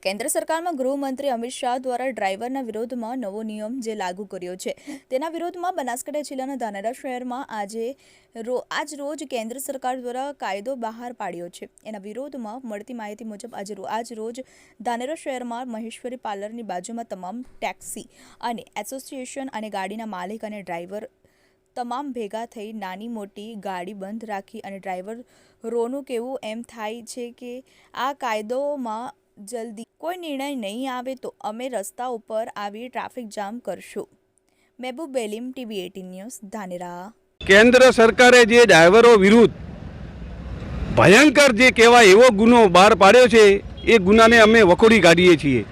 કેન્દ્ર સરકારમાં ગૃહમંત્રી અમિત શાહ દ્વારા ડ્રાઈવરના વિરોધમાં નવો નિયમ જે લાગુ કર્યો છે તેના વિરોધમાં બનાસકાંઠા જિલ્લાના ધાનેરા શહેરમાં આજ રોજ કેન્દ્ર સરકાર દ્વારા કાયદો બહાર પાડ્યો છે। એના વિરોધમાં મળતી માહિતી મુજબ આજ રોજ ધાનેરા શહેરમાં મહેશ્વરી પાર્લરની બાજુમાં તમામ ટેક્સી અને એસોસિએશન અને ગાડીના માલિક અને ડ્રાઈવર તમામ ભેગા થઈ નાની મોટી ગાડી બંધ રાખી અને ડ્રાઈવરોનું કહેવું એમ થાય છે કે આ કાયદોમાં જલ્દી કોઈ નિર્ણય નહીં આવે તો અમે રસ્તા ઉપર આવી ટ્રાફિક જામ કરશું। Mehboob Belim, TV 18 news, Dhanera. કેન્દ્ર સરકારે જે ડ્રાઈવરો વિરુદ્ધ ભયંકર જે કહેવાય એવો ગુનો બહાર પાડ્યો છે એ ગુનાને અમે વખોડી કાઢીએ છીએ।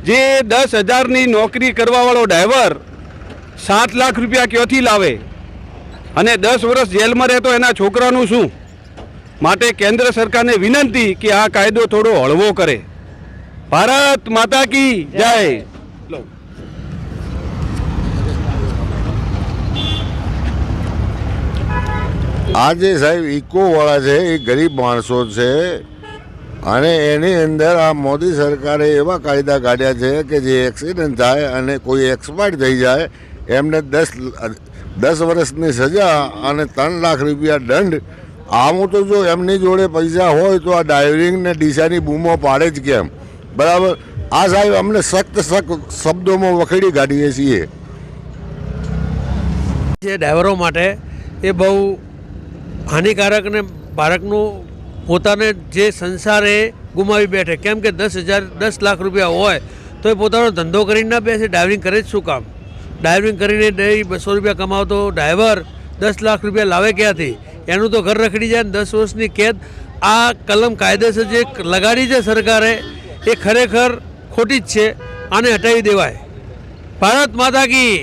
જે 10,000ની નોકરી કરવાવાળો ડ્રાઈવર 7 લાખ રૂપિયા ક્યાંથી લાવે અને 10 વર્ષ જેલમાં રહેતો એના છોકરાનું શું? માટે કેન્દ્ર સરકારને વિનંતી કે આ કાયદો થોડો હળવો કરે। ભારત માતા કી જય। આજે સાહેબ ઇકોવાળા છે એ ગરીબ માણસો છે અને એની અંદર આ મોદી સરકારે એવા કાયદા કાઢ્યા છે કે જે એક્સિડન્ટ થાય અને કોઈ એક્સપાયર થઈ જાય એમને 10 વર્ષની સજા અને 3 લાખ રૂપિયા દંડ। આવું તો જો એમની જોડે પૈસા હોય તો આ ડ્રાઇવિંગ ને ડીસાની બૂમો પાડે જ કેમ? બરાબર। આ સાહેબ અમને સખ્ત શબ્દોમાં વખેડી કાઢીએ છીએ। જે ડ્રાઈવરો માટે એ બહુ હાનિકારક અને ભારતનું પોતાને જે સંસારે ગુમાવી બેઠે। કેમ કે 10 લાખ રૂપિયા હોય તો એ પોતાનો ધંધો કરીને ના બેસે, ડ્રાઇવિંગ કરે જ શું કામ? ડ્રાઇવિંગ કરીને ડેલી 200 રૂપિયા કમાવતો ડ્રાઈવર 10 લાખ રૂપિયા લાવે ક્યાંથી? એનું તો ઘર રખડી જાય ને 10 વર્ષની કેદ। આ કલમ કાયદેસર જે લગાડી છે સરકારે એ ખરેખર ખોટી જ છે, આને હટાવી દેવાય। ભારત માતા કી